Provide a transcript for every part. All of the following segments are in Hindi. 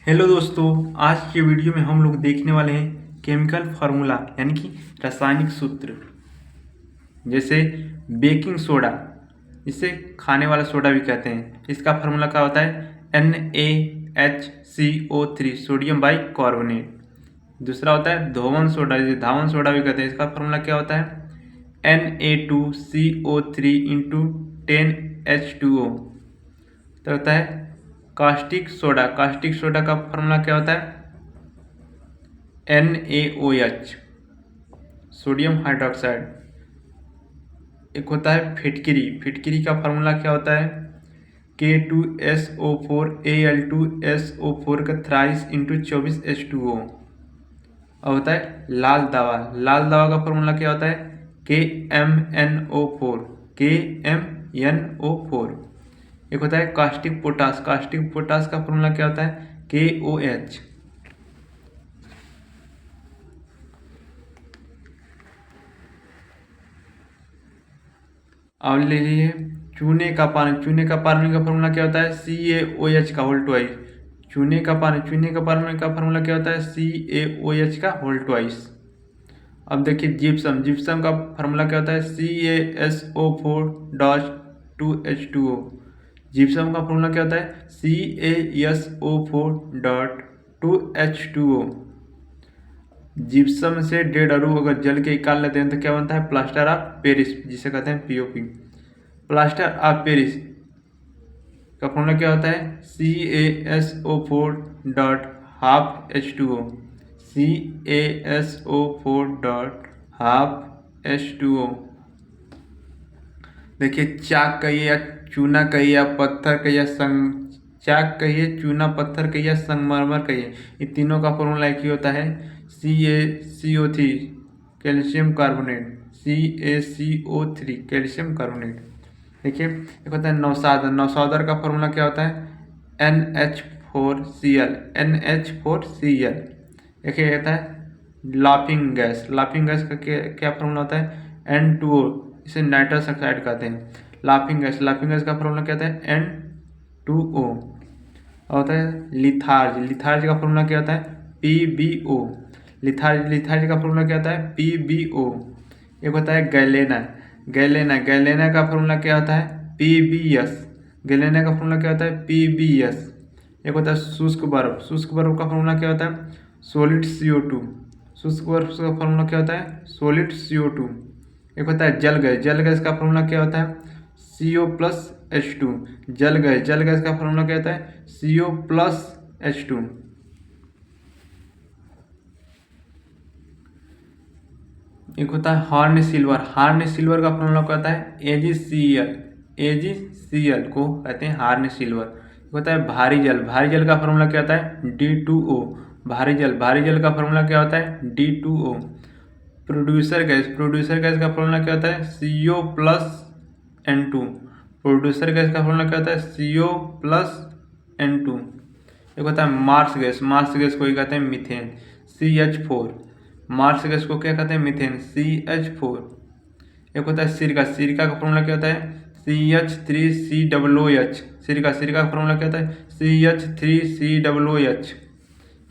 हेलो दोस्तों, आज के वीडियो में हम लोग देखने वाले हैं केमिकल फार्मूला यानी कि रासायनिक सूत्र। जैसे बेकिंग सोडा, इसे खाने वाला सोडा भी कहते हैं। इसका फार्मूला क्या होता है? NaHCO3 sodium by carbonate. दूसरा होता है धोवन सोडा, जिसे धावन सोडा भी कहते हैं। इसका फार्मूला क्या होता है? Na2CO3 into 10H2O। तो होता है कास्टिक सोडा। कास्टिक सोडा का फार्मूला क्या होता है? NaOH sodium hydroxide. एक होता है फिटकिरी। फिटकिरी का फार्मूला क्या होता है? K2SO4 Al2SO4 का थ्राइस इंटू 24H2O। और होता है लाल दवा। लाल दवा का फार्मूला क्या होता है? KMNO4 KMNO4। एक होता है कास्टिक पोटास। कास्टिक पोटास का फार्मूला क्या होता है? KOH। अब ले लीजिए चूने का पानी। चूने का पानी का फार्मूला क्या होता है? CaOH का होल ट्वाइस। चूने का पानी का फार्मूला क्या होता है? CaOH का होल ट्वाइस। अब देखिए जिप्सम। जिप्सम का फार्मूला क्या होता है? CaSO4.2H2O। जिप्सम का फार्मूला क्या होता है? CaSO4.2H2O। जिप्सम से डेड अणु अगर जल के निकाल लेते हैं तो क्या बनता है? प्लास्टर ऑफ पेरिस, जिसे कहते हैं POP। प्लास्टर ऑफ पेरिस का फॉर्मूला क्या होता है? CaSO4.12H2O। CaSO4.12H2O। देखिए चाक कहिए या चूना कहिए या पत्थर कहिए या चाक कहिए, चूना, पत्थर कहिए या संगमरमर कहिए, इन तीनों का फॉर्मूला एक ही होता है CaCO3 calcium carbonate. CaCO3 calcium carbonate. देखिए एक होता है नौसादर। नौसादर का फॉर्मूला क्या होता है? NH4Cl। NH4Cl। देखिए कहता है लाफिंग गैस। लाफिंग गैस का क्या फॉर्मूला होता है? N2O। इसे नाइट्रस ऑक्साइड कहते हैं। लाफिंग गैस का फॉर्मूला क्या होता है? N2O। और होता है लिथार्ज। लिथार्ज का फॉर्मूला क्या होता है? PbO। लिथार्ज का फॉर्मूला क्या होता है? PbO। एक होता है गैलेना। गैलेना का फॉर्मूला क्या होता है? PbS। गैलेना का फॉर्मूला क्या होता है? PbS। एक होता है शुष्क बर्फ। शुष्क बर्फ का फॉर्मूला क्या होता है? Solid CO2। शुष्क बर्फ का फॉर्मूला क्या होता है? Solid CO2। एक होता है जल गैस। जल गैस का फॉर्मूला क्या होता है? CO+H2। जल गैस का फॉर्मूला क्या होता है? CO+H2। एक होता है हार्न सिल्वर। हार्न सिल्वर का फॉर्मूला क्या होता है? AgCl। AgCl को कहते हैं हार्न सिल्वर। एक होता है भारी जल। भारी जल का फॉर्मूला क्या होता है? D2O। भारी जल का फॉर्मूला क्या होता है? D2O। प्रोड्यूसर गैस का फॉर्मूला क्या होता है? CO+N2। प्रोड्यूसर गैस का फॉर्मूला क्या होता है? CO+N2। एक होता है मार्स गैस। मार्स गैस को कहते हैं मीथेन। CH4। मार्स गैस को क्या कहते हैं? मीथेन। CH4। एक होता है सिरका। सिरका का फॉर्मूला क्या होता है? CH3COOH। सिरका का फॉर्मूला क्या होता है? CH3COOH।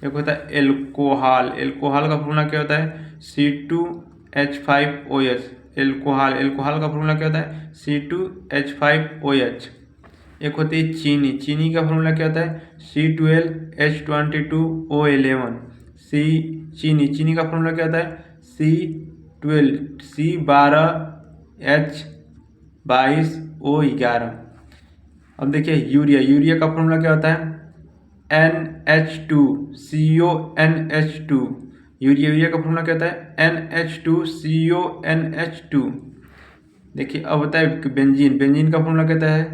एक होता है एल्कोहल। एल्कोहल का फॉर्मूला क्या होता है? C2H5OH। एल्कोहल का फॉर्मूला क्या होता है? C2H5OH। एक होती है चीनी। चीनी का फॉर्मूला क्या होता है? C12H22O11। चीनी का फॉर्मूला क्या होता है? C12C12H22O11। अब देखिए यूरिया का फॉर्मूला क्या होता है? NH2CONH2। यूरिया का फॉर्मूला क्या होता है? NH2CONH2। देखिए अब होता है बेंजीन का फॉर्मूला क्या होता है?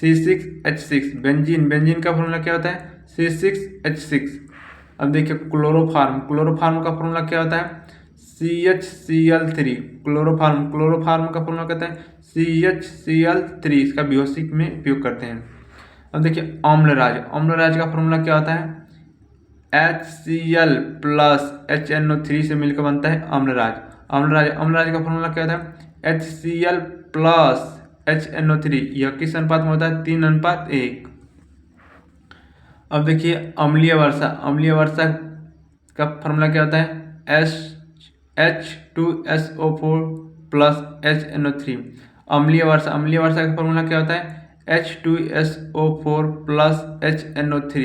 C6H6। बेंजीन का फॉर्मूला क्या होता है? C6H6। अब देखिए क्लोरोफार्म का फॉर्मूला क्या होता है? CHCl3। क्लोरोफार्म का फॉर्मूला क्या होता है? CHCl3। इसका बेहोशिक में उपयोग करते हैं। अब देखिए अम्लराज का फॉर्मूला क्या होता है? HCl+HNO3 से मिलकर बनता है अम्लराज का फॉर्मूला क्या होता है? HCl+HNO3। यह किस अनुपात में होता है? 3:1। अब देखिए अम्लीय वर्षा, अम्लीय वर्षा का फॉर्मूला क्या होता है, H2SO4 प्लस HNO3। अम्लीय वर्षा, अम्लीय वर्षा का फॉर्मूला क्या होता है, H2SO4 प्लस HNO3।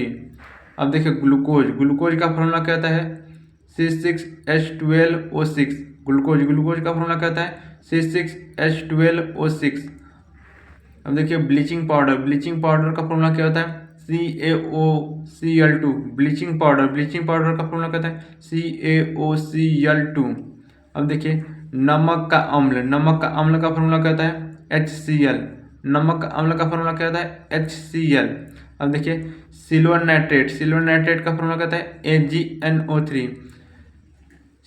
अब देखिए ग्लूकोज, ग्लूकोज का फॉर्मूला क्या होता है, C6H12O6। ग्लूकोज, ग्लूकोज का फॉर्मूला क्या होता है, C6H12O6। अब देखिए ब्लीचिंग पाउडर, ब्लीचिंग पाउडर का फॉर्मूला क्या होता है, CaOCl2। Bleaching powder, bleaching powder का फॉर्मूला क्या होता है, CaOCl2। अब देखिए नमक का अम्ल, नमक का अम्ल का फॉर्मूला क्या होता है, HCl। नमक का अम्ल का फॉर्मूला क्या होता है, HCl। अब देखिए सिल्वर नाइट्रेट, सिल्वर नाइट्रेट का फॉर्मूला क्या होता है, AgNO3।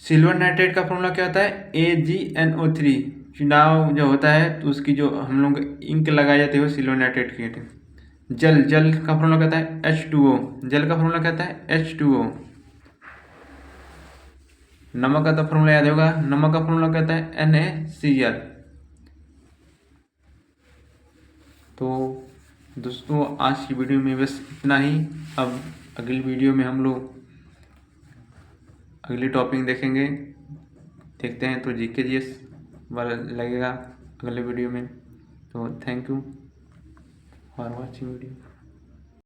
सिल्वर नाइट्रेट का फॉर्मूला क्या होता है, AgNO3। चुनाव जो होता है तो उसकी जो हम लोग इंक लगाई जाती है वो सिल्वर नाइट्रेट की होती है। जल, जल का फॉर्मूला कहता है H2O। जल का फॉर्मूला कहता है H2O। नमक का तो फॉर्मूला याद होगा, नमक का फॉर्मूला कहता है NaCl। तो दोस्तों आज की वीडियो में बस इतना ही। अब अगली वीडियो में हम लोग अगली टॉपिक देखेंगे, देखते हैं तो जीके जीएस वाला लगेगा अगले वीडियो में। तो thank you for watching video.